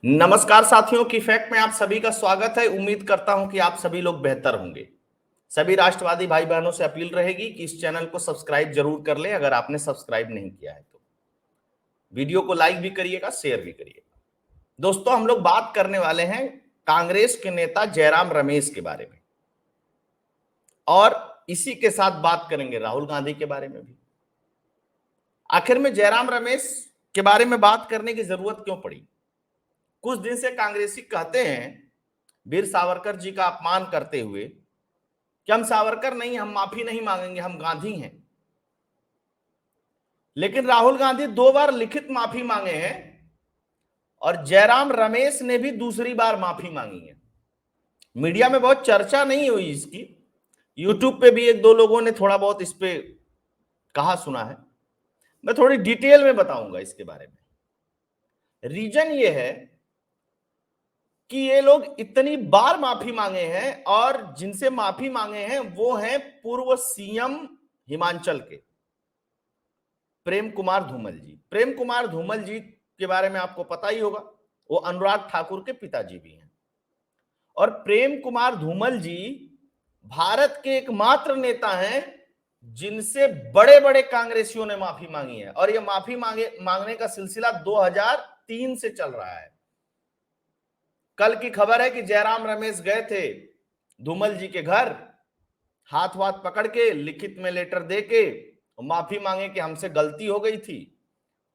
नमस्कार साथियों की फैक्ट में आप सभी का स्वागत है। उम्मीद करता हूं कि आप सभी लोग बेहतर होंगे। सभी राष्ट्रवादी भाई बहनों से अपील रहेगी कि इस चैनल को सब्सक्राइब जरूर कर लें अगर आपने सब्सक्राइब नहीं किया है तो। वीडियो को लाइक भी करिएगा, शेयर भी करिएगा। दोस्तों, हम लोग बात करने वाले हैं कांग्रेस के नेता जयराम रमेश के बारे में, और इसी के साथ बात करेंगे राहुल गांधी के बारे में भी। आखिर में जयराम रमेश के बारे में बात करने की जरूरत क्यों पड़ी? कुछ दिन से कांग्रेसी कहते हैं वीर सावरकर जी का अपमान करते हुए कि हम सावरकर नहीं, हम माफी नहीं मांगेंगे, हम गांधी हैं। लेकिन राहुल गांधी 2 बार लिखित माफी मांगे हैं और जयराम रमेश ने भी दूसरी बार माफी मांगी है। मीडिया में बहुत चर्चा नहीं हुई इसकी, यूट्यूब पे भी 1-2 लोगों ने थोड़ा बहुत इस पे कहा सुना है। मैं थोड़ी डिटेल में बताऊंगा इसके बारे में। रीजन ये है कि ये लोग इतनी बार माफी मांगे हैं और जिनसे माफी मांगे हैं वो हैं पूर्व सीएम हिमाचल के प्रेम कुमार धूमल जी। प्रेम कुमार धूमल जी के बारे में आपको पता ही होगा, वो अनुराग ठाकुर के पिताजी भी हैं। और प्रेम कुमार धूमल जी भारत के एकमात्र नेता हैं जिनसे बड़े बड़े कांग्रेसियों ने माफी मांगी है, और ये माफी मांगने का सिलसिला 2003 से चल रहा है। कल की खबर है कि जयराम रमेश गए थे धूमल जी के घर, हाथ वाथ पकड़ के लिखित में लेटर दे के माफी मांगे कि हमसे गलती हो गई थी,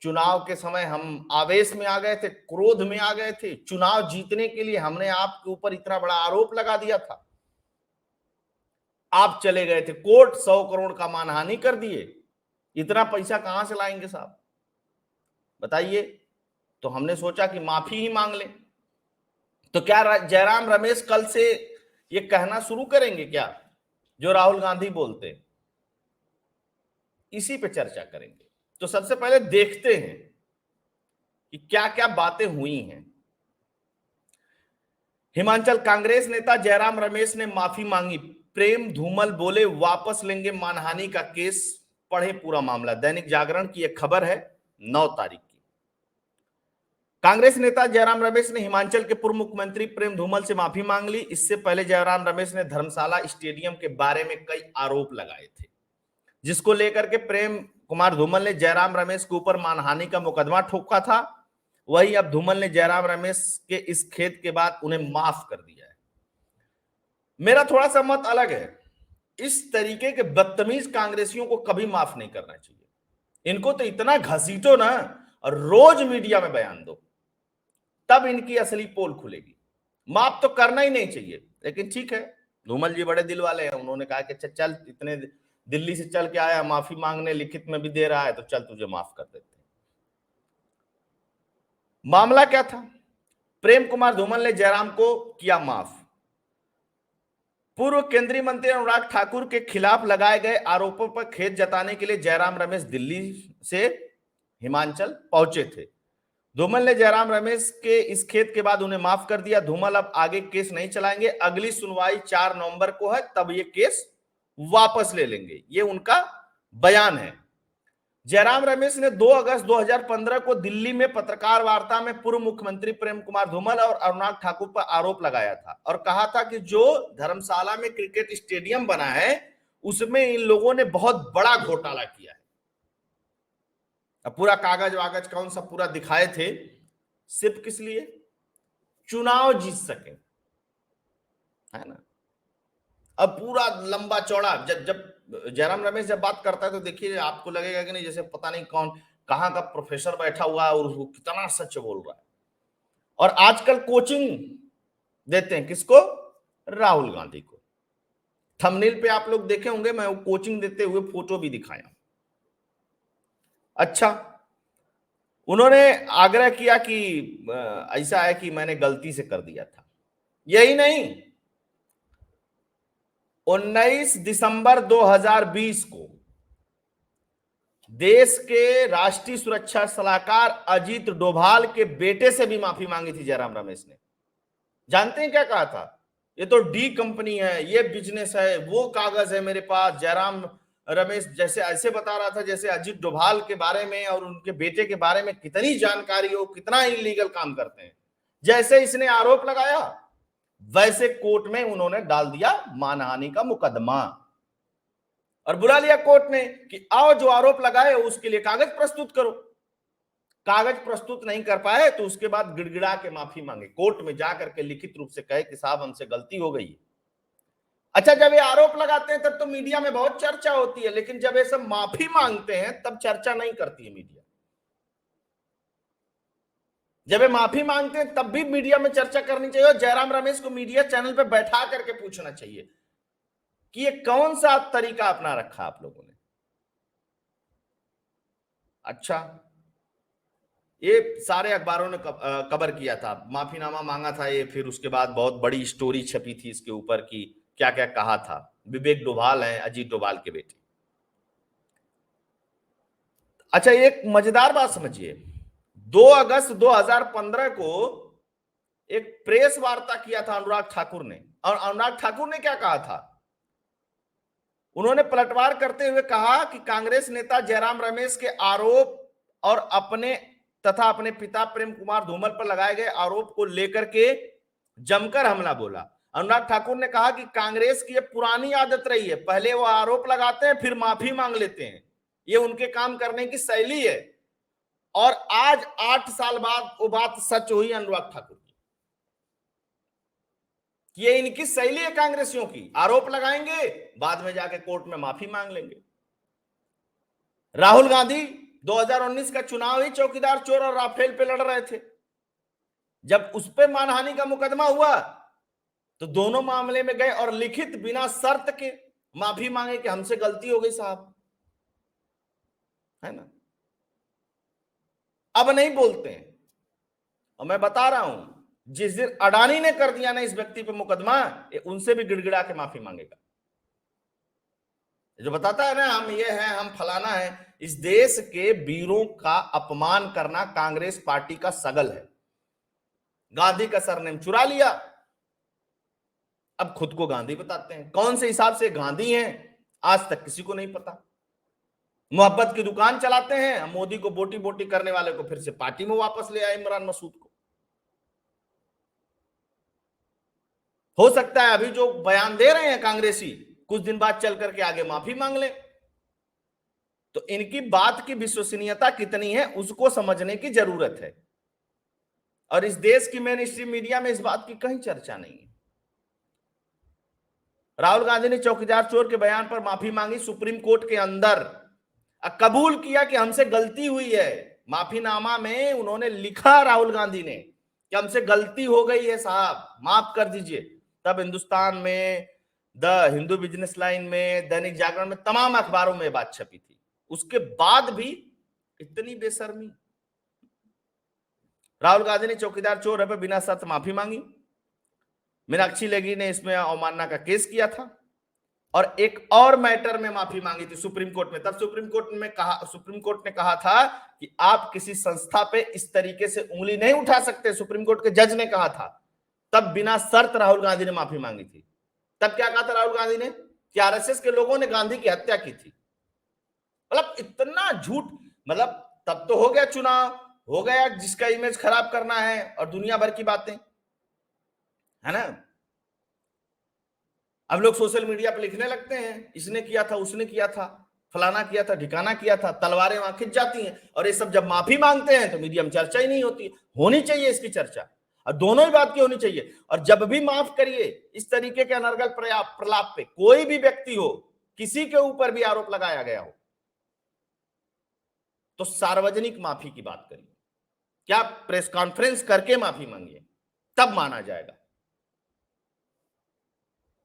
चुनाव के समय हम आवेश में आ गए थे, क्रोध में आ गए थे, चुनाव जीतने के लिए हमने आपके ऊपर इतना बड़ा आरोप लगा दिया था, आप चले गए थे कोर्ट, 100 करोड़ का मानहानि कर दिए, इतना पैसा कहां से लाएंगे साहब बताइए। तो हमने सोचा कि माफी ही मांग लें। तो क्या जयराम रमेश कल से ये कहना शुरू करेंगे क्या जो राहुल गांधी बोलते? इसी पे चर्चा करेंगे। तो सबसे पहले देखते हैं कि क्या क्या बातें हुई हैं। हिमाचल कांग्रेस नेता जयराम रमेश ने माफी मांगी, प्रेम धूमल बोले वापस लेंगे मानहानि का केस, पढ़े पूरा मामला। दैनिक जागरण की यह खबर है 9 तारीख की। कांग्रेस नेता जयराम रमेश ने हिमाचल के पूर्व मुख्यमंत्री प्रेम धूमल से माफी मांग ली। इससे पहले जयराम रमेश ने धर्मशाला स्टेडियम के बारे में कई आरोप लगाए थे, जिसको लेकर के प्रेम कुमार धूमल ने जयराम रमेश के ऊपर मानहानि का मुकदमा ठोका था। वही अब धूमल ने जयराम रमेश के इस खेद के बाद उन्हें माफ कर दिया है। मेरा थोड़ा सा मत अलग है, इस तरीके के बदतमीज कांग्रेसियों को कभी माफ नहीं करना चाहिए। इनको तो इतना घसीटो ना और रोज मीडिया में बयान दो, तब इनकी असली पोल खुलेगी। माफ तो करना ही नहीं चाहिए, लेकिन ठीक है, धूमल जी बड़े दिल वाले हैं, उन्होंने कहा कि चल इतने दिल्ली से चल के आया, माफी मांगने लिखित में भी दे रहा है, तो चल तुझे माफ कर देते हैं। मामला क्या था? प्रेम कुमार धूमल ने जयराम को किया माफ। पूर्व केंद्रीय मंत्री अनुराग ठाकुर के खिलाफ लगाए गए आरोपों पर खेद जताने के लिए जयराम रमेश दिल्ली से हिमाचल पहुंचे थे। धूमल ने जयराम रमेश के इस खेद के बाद उन्हें माफ कर दिया। धूमल अब आगे केस नहीं चलाएंगे, अगली सुनवाई 4 नवंबर को है, तब ये केस वापस ले लेंगे, ये उनका बयान है। जयराम रमेश ने 2 अगस्त 2015 को दिल्ली में पत्रकार वार्ता में पूर्व मुख्यमंत्री प्रेम कुमार धूमल और अनुराग ठाकुर पर आरोप लगाया था और कहा था कि जो धर्मशाला में क्रिकेट स्टेडियम बना है उसमें इन लोगों ने बहुत बड़ा घोटाला किया है। अब पूरा कागज वागज कौन सा पूरा दिखाए थे, सिर्फ किस लिए? चुनाव जीत सके, है ना। अब पूरा लंबा चौड़ा जब जयराम रमेश जब बात करता है तो देखिए आपको लगेगा कि नहीं जैसे पता नहीं कौन कहां का प्रोफेसर बैठा हुआ है और उसको कितना सच बोल रहा है। और आजकल कोचिंग देते हैं किसको? राहुल गांधी को। थंबनेल पे आप लोग देखे होंगे, मैं कोचिंग देते हुए फोटो भी दिखाया। अच्छा, उन्होंने आग्रह किया कि ऐसा है कि मैंने गलती से कर दिया था। यही नहीं, 19 दिसंबर 2020 को देश के राष्ट्रीय सुरक्षा सलाहकार अजीत डोभाल के बेटे से भी माफी मांगी थी जयराम रमेश ने। जानते हैं क्या कहा था? ये तो डी कंपनी है, ये बिजनेस है, वो कागज है मेरे पास। जयराम रमेश जैसे ऐसे बता रहा था जैसे अजीत डोभाल के बारे में और उनके बेटे के बारे में कितनी जानकारी हो, कितना इलीगल काम करते हैं। जैसे इसने आरोप लगाया वैसे कोर्ट में उन्होंने डाल दिया मानहानि का मुकदमा और बुला लिया कोर्ट ने कि आओ जो आरोप लगाए उसके लिए कागज प्रस्तुत करो। कागज प्रस्तुत नहीं कर पाए तो उसके बाद गिड़गिड़ा के माफी मांगे, कोर्ट में जाकर के लिखित रूप से कहे कि साहब हमसे गलती हो गई। अच्छा, जब ये आरोप लगाते हैं तब तो मीडिया में बहुत चर्चा होती है, लेकिन जब ये सब माफी मांगते हैं तब चर्चा नहीं करती है मीडिया। जब ये माफी मांगते हैं तब भी मीडिया में चर्चा करनी चाहिए और जयराम रमेश को मीडिया चैनल पे बैठा करके पूछना चाहिए कि ये कौन सा तरीका अपना रखा आप लोगों ने। अच्छा, ये सारे अखबारों ने कवर किया था, माफीनामा मांगा था ये, फिर उसके बाद बहुत बड़ी स्टोरी छपी थी इसके ऊपर कि क्या क्या कहा था। विवेक डोभाल हैं अजीत डोभाल के बेटे। अच्छा, एक मजेदार बात समझिए, 2 अगस्त 2015 को एक प्रेस वार्ता किया था अनुराग ठाकुर ने, और अनुराग ठाकुर ने क्या कहा था, उन्होंने पलटवार करते हुए कहा कि कांग्रेस नेता जयराम रमेश के आरोप और अपने तथा अपने पिता प्रेम कुमार धूमल पर लगाए गए आरोप को लेकर के जमकर हमला बोला। अनुराग ठाकुर ने कहा कि कांग्रेस की ये पुरानी आदत रही है, पहले वो आरोप लगाते हैं फिर माफी मांग लेते हैं, ये उनके काम करने की शैली है। और आज 8 साल बाद वो बात सच हुई अनुराग ठाकुर की, ये इनकी शैली है कांग्रेसियों की, आरोप लगाएंगे बाद में जाके कोर्ट में माफी मांग लेंगे। राहुल गांधी 2019 का चुनाव ही चौकीदार चोर और राफेल पे लड़ रहे थे, जब उस पे मानहानि का मुकदमा हुआ तो दोनों मामले में गए और लिखित बिना शर्त के माफी मांगे कि हमसे गलती हो गई साहब, है ना। अब नहीं बोलते हैं, और मैं बता रहा हूं जिस दिन अडानी ने कर दिया ना इस व्यक्ति पे मुकदमा, उनसे भी गिड़गिड़ा के माफी मांगेगा। जो बताता है ना हम ये हैं हम फलाना है, इस देश के वीरों का अपमान करना कांग्रेस पार्टी का सगल है। गांधी का सरनेम चुरा लिया, अब खुद को गांधी बताते हैं, कौन से हिसाब से गांधी हैं आज तक किसी को नहीं पता। मोहब्बत की दुकान चलाते हैं, मोदी को बोटी बोटी करने वाले को फिर से पार्टी में वापस ले आए इमरान मसूद को। हो सकता है अभी जो बयान दे रहे हैं कांग्रेसी कुछ दिन बाद चल करके आगे माफी मांग ले, तो इनकी बात की विश्वसनीयता कितनी है उसको समझने की जरूरत है। और इस देश की मेन स्ट्रीम मीडिया में इस बात की कहीं चर्चा नहीं है। राहुल गांधी ने चौकीदार चोर के बयान पर माफी मांगी सुप्रीम कोर्ट के अंदर, कबूल किया कि हमसे गलती हुई है। माफीनामा में उन्होंने लिखा राहुल गांधी ने कि हमसे गलती हो गई है साहब, माफ कर दीजिए। तब हिंदुस्तान में, द हिंदू बिजनेस लाइन में, दैनिक जागरण में, तमाम अखबारों में बात छपी थी। उसके बाद भी इतनी बेशर्मी। राहुल गांधी ने चौकीदार चोर पर बिना शर्त माफी मांगी। मीनाक्षी लेखी ने इसमें अवमानना का केस किया था और एक और मैटर में माफी मांगी थी सुप्रीम कोर्ट में। तब सुप्रीम कोर्ट ने कहा था कि आप किसी संस्था पे इस तरीके से उंगली नहीं उठा सकते, सुप्रीम कोर्ट के जज ने कहा था। तब बिना शर्त राहुल गांधी ने माफी मांगी थी। तब क्या कहा था राहुल गांधी ने कि आरएसएस के लोगों ने गांधी की हत्या की थी। मतलब इतना झूठ, मतलब तब तो हो गया चुनाव, हो गया जिसका इमेज खराब करना है और दुनिया भर की बातें, है ना। अब लोग सोशल मीडिया पर लिखने लगते हैं इसने किया था, उसने किया था, फलाना किया था, ठिकाना किया था, तलवारें वहां खिंच जाती हैं। और ये सब जब माफी मांगते हैं तो मीडिया में चर्चा ही नहीं होती। होनी चाहिए इसकी चर्चा, और दोनों ही बात की होनी चाहिए। और जब भी माफ करिए इस तरीके के अनर्गल प्रलाप पे कोई भी व्यक्ति हो, किसी के ऊपर भी आरोप लगाया गया हो, तो सार्वजनिक माफी की बात करिए, क्या प्रेस कॉन्फ्रेंस करके माफी मांगिए, तब माना जाएगा।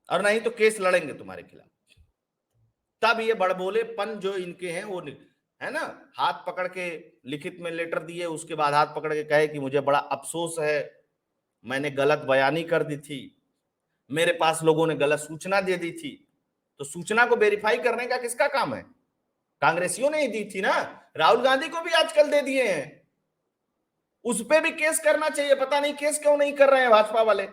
और नहीं तो केस लड़ेंगे तुम्हारे खिलाफ। तब ये बड़बोलेपन जो इनके हैं वो है ना, हाथ पकड़ के लिखित में लेटर दिए, उसके बाद हाथ पकड़ के कहे कि मुझे बड़ा अफसोस है, मैंने गलत बयानी कर दी थी, मेरे पास लोगों ने गलत सूचना दे दी थी। तो सूचना को वेरीफाई करने का किसका काम है? कांग्रेसियों ने ही दी थी ना। राहुल गांधी को भी आजकल दे दिए हैं, उस पर भी केस करना चाहिए। पता नहीं केस क्यों नहीं कर रहे हैं भाजपा वाले।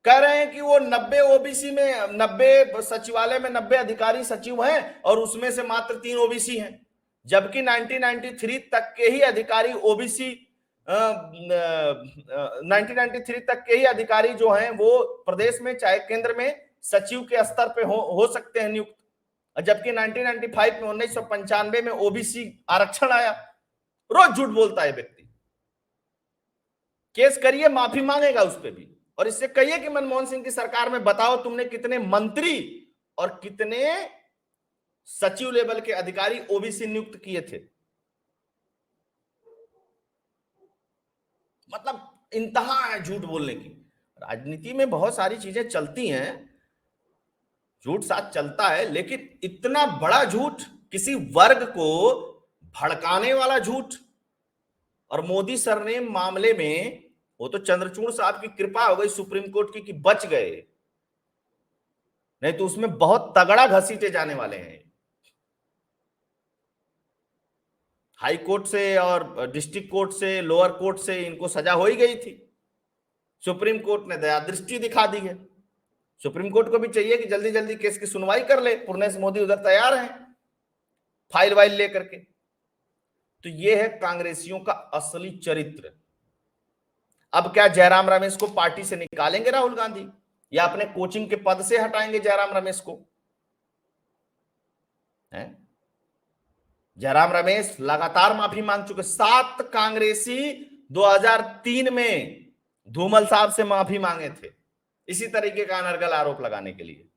कह रहे हैं कि वो 90 ओबीसी में, 90 सचिवालय में 90 अधिकारी सचिव हैं और उसमें से मात्र 3 ओबीसी हैं, जबकि 1993 तक के ही अधिकारी ओबीसी 1993 तक के ही अधिकारी जो हैं वो प्रदेश में चाहे केंद्र में सचिव के स्तर पे हो सकते हैं नियुक्त, जबकि 1995 में 1995 में ओबीसी आरक्षण आया। रोज झूठ बोलता है व्यक्ति। केस करिए, माफी मांगेगा उस पर भी, और इससे कहिए कि मनमोहन सिंह की सरकार में बताओ तुमने कितने मंत्री और कितने सचिव लेवल के अधिकारी ओबीसी नियुक्त किए थे। मतलब इंतहा है झूठ बोलने की। राजनीति में बहुत सारी चीजें चलती हैं, झूठ साथ चलता है, लेकिन इतना बड़ा झूठ, किसी वर्ग को भड़काने वाला झूठ। और मोदी सर ने मामले में, वो तो चंद्रचूड़ साहब की कृपा हो गई सुप्रीम कोर्ट की कि बच गए, नहीं तो उसमें बहुत तगड़ा घसीटे जाने वाले हैं। हाई कोर्ट से और डिस्ट्रिक्ट कोर्ट से, लोअर कोर्ट से इनको सजा हो ही गई थी। सुप्रीम कोर्ट ने दया दृष्टि दिखा दी है। सुप्रीम कोर्ट को भी चाहिए कि जल्दी जल्दी केस की सुनवाई कर ले। पूर्णेश मोदी उधर तैयार हैं फाइल वाइल लेकर के। तो ये है कांग्रेसियों का असली चरित्र। अब क्या जयराम रमेश को पार्टी से निकालेंगे राहुल गांधी, या अपने कोचिंग के पद से हटाएंगे जयराम रमेश को? जयराम रमेश लगातार माफी मांग चुके। 7 कांग्रेसी 2003 में धूमल साहब से माफी मांगे थे इसी तरीके का अनर्गल आरोप लगाने के लिए,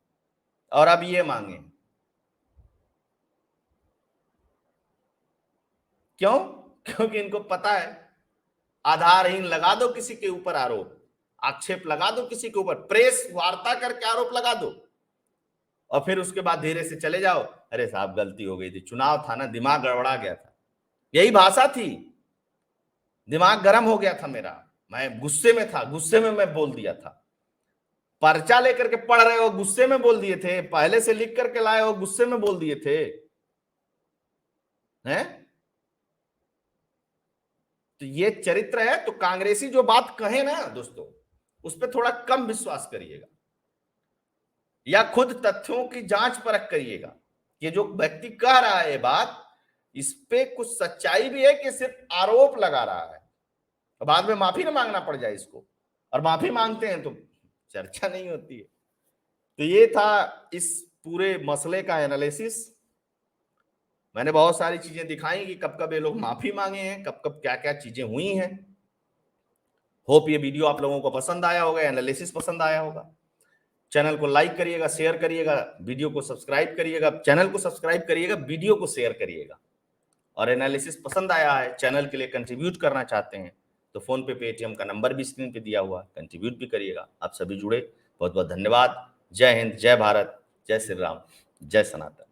और अब ये मांगे। क्यों? क्योंकि इनको पता है आधारहीन लगा दो किसी के ऊपर आरोप, आक्षेप लगा दो किसी के ऊपर, प्रेस वार्ता करके आरोप लगा दो, और फिर उसके बाद धीरे से चले जाओ, अरे साहब गलती हो गई थी, चुनाव था ना, दिमाग गड़बड़ा गया था। यही भाषा थी, दिमाग गर्म हो गया था मेरा, मैं गुस्से में था, गुस्से में मैं बोल दिया था। पर्चा लेकर के पढ़ रहे हो, गुस्से में बोल दिए थे। पहले से लिख करके लाए हो, गुस्से में बोल दिए थे। हैं? तो ये चरित्र है। तो कांग्रेसी जो बात कहे ना दोस्तों, उस पर थोड़ा कम विश्वास करिएगा, या खुद तथ्यों की जांच परख करिएगा। ये जो व्यक्ति कह रहा है ये बात, इस पे कुछ सच्चाई भी है कि सिर्फ आरोप लगा रहा है, और बाद में माफी ना मांगना पड़ जाए इसको, और माफी मांगते हैं तो चर्चा नहीं होती है। तो ये था इस पूरे मसले का एनालिसिस। मैंने बहुत सारी चीजें दिखाई कि कब कब ये लोग माफी मांगे हैं, कब कब क्या क्या चीजें हुई हैं। होप ये वीडियो आप लोगों को पसंद आया होगा, एनालिसिस पसंद आया होगा। चैनल को लाइक करिएगा, शेयर करिएगा, वीडियो को सब्सक्राइब करिएगा, चैनल को सब्सक्राइब करिएगा, वीडियो को शेयर करिएगा। और एनालिसिस पसंद आया है, चैनल के लिए कंट्रीब्यूट करना चाहते हैं तो फोन पे, पेटीएम का नंबर भी स्क्रीन पे दिया हुआ, कंट्रीब्यूट भी करिएगा। आप सभी जुड़े, बहुत बहुत धन्यवाद। जय हिंद, जय भारत, जय श्री राम, जय सनातन।